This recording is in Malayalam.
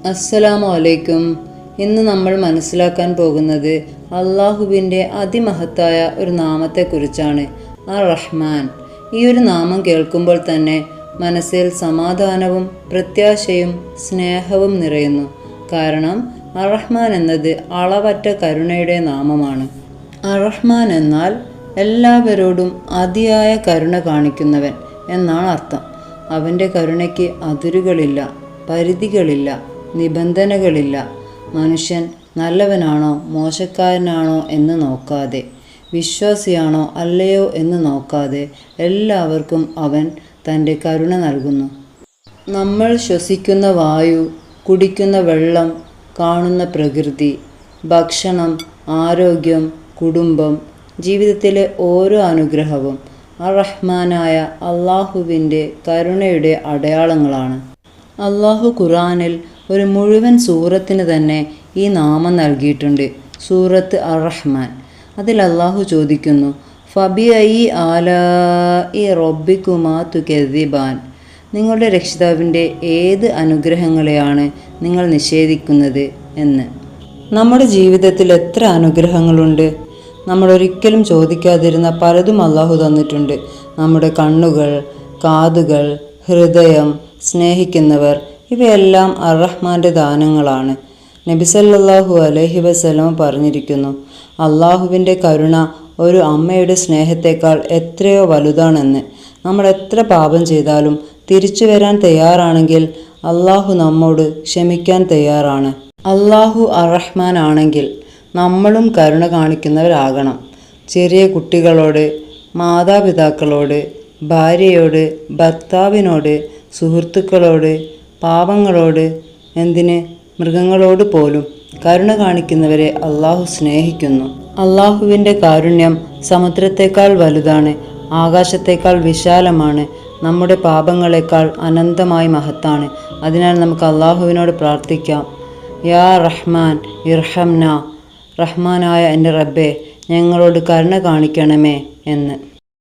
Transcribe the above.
അസ്സലാമു അലൈക്കും. ഇന്ന് നമ്മൾ മനസ്സിലാക്കാൻ പോകുന്നത് അള്ളാഹുവിൻ്റെ അതിമഹത്തായ ഒരു നാമത്തെക്കുറിച്ചാണ്, റഹ്മാൻ. ഈ ഒരു നാമം കേൾക്കുമ്പോൾ തന്നെ മനസ്സിൽ സമാധാനവും പ്രത്യാശയും സ്നേഹവും നിറയുന്നു. കാരണം റഹ്മാൻ എന്നത് അളവറ്റ കരുണയുടെ നാമമാണ്. റഹ്മാൻ എന്നാൽ എല്ലാവരോടും അതിയായ കരുണ കാണിക്കുന്നവൻ എന്നാണ് അർത്ഥം. അവൻ്റെ കരുണയ്ക്ക് അതിരുകളില്ല, പരിധികളില്ല, നിബന്ധനകളില്ല. മനുഷ്യൻ നല്ലവനാണോ മോശക്കാരനാണോ എന്ന് നോക്കാതെ, വിശ്വാസിയാണോ അല്ലയോ എന്ന് നോക്കാതെ എല്ലാവർക്കും അവൻ തൻ്റെ കരുണ നൽകുന്നു. നമ്മൾ ശ്വസിക്കുന്ന വായു, കുടിക്കുന്ന വെള്ളം, കാണുന്ന പ്രകൃതി, ഭക്ഷണം, ആരോഗ്യം, കുടുംബം, ജീവിതത്തിലെ ഓരോ അനുഗ്രഹവും റഹ്മാനായ അള്ളാഹുവിൻ്റെ കരുണയുടെ അടയാളങ്ങളാണ്. അള്ളാഹു ഖുർആനിൽ ഒരു മുഴുവൻ സൂറത്തിന് തന്നെ ഈ നാമം നൽകിയിട്ടുണ്ട്, സൂറത്ത് റഹ്മാൻ. അതിൽ അള്ളാഹു ചോദിക്കുന്നു, ഫബിഅയി ആലാഇ റബ്ബിക്കുമാ തുകദ്ദിബാൻ. നിങ്ങളുടെ രക്ഷിതാവിൻ്റെ ഏത് അനുഗ്രഹങ്ങളെയാണ് നിങ്ങൾ നിഷേധിക്കുന്നത് എന്ന്. നമ്മുടെ ജീവിതത്തിൽ എത്ര അനുഗ്രഹങ്ങളുണ്ട്! നമ്മളൊരിക്കലും ചോദിക്കാതിരുന്ന പലതും അള്ളാഹു തന്നിട്ടുണ്ട്. നമ്മുടെ കണ്ണുകൾ, കാതുകൾ, ഹൃദയം, സ്നേഹിക്കുന്നവർ, ഇവയെല്ലാം റഹ്മാൻ്റെ ദാനങ്ങളാണ്. നബി സല്ലല്ലാഹു അലൈഹി വസല്ലം പറഞ്ഞിരിക്കുന്നു, അള്ളാഹുവിൻ്റെ കരുണ ഒരു അമ്മയുടെ സ്നേഹത്തേക്കാൾ എത്രയോ വലുതാണെന്ന്. നമ്മൾ എത്ര പാപം ചെയ്താലും തിരിച്ചു വരാൻ തയ്യാറാണെങ്കിൽ അള്ളാഹു നമ്മോട് ക്ഷമിക്കാൻ തയ്യാറാണ്. അള്ളാഹു റഹ്മാൻ ആണെങ്കിൽ നമ്മളും കരുണ കാണിക്കുന്നവരാകണം. ചെറിയ കുട്ടികളോട്, മാതാപിതാക്കളോട്, ഭാര്യയോട്, ഭർത്താവിനോട്, സുഹൃത്തുക്കളോട്, പാവങ്ങളോട്, എന്തിന് മൃഗങ്ങളോട് പോലും കരുണ കാണിക്കുന്നവരെ അള്ളാഹു സ്നേഹിക്കുന്നു. അള്ളാഹുവിൻ്റെ കാരുണ്യം സമുദ്രത്തേക്കാൾ വലുതാണ്, ആകാശത്തേക്കാൾ വിശാലമാണ്, നമ്മുടെ പാപങ്ങളെക്കാൾ അനന്തമായി മഹത്താണ്. അതിനാൽ നമുക്ക് അള്ളാഹുവിനോട് പ്രാർത്ഥിക്കാം, യാ റഹ്മാൻ ഇർഹംന, റഹ്മാനായ എൻ്റെ റബ്ബേ, ഞങ്ങളോട് കരുണ കാണിക്കണമേ എന്ന്.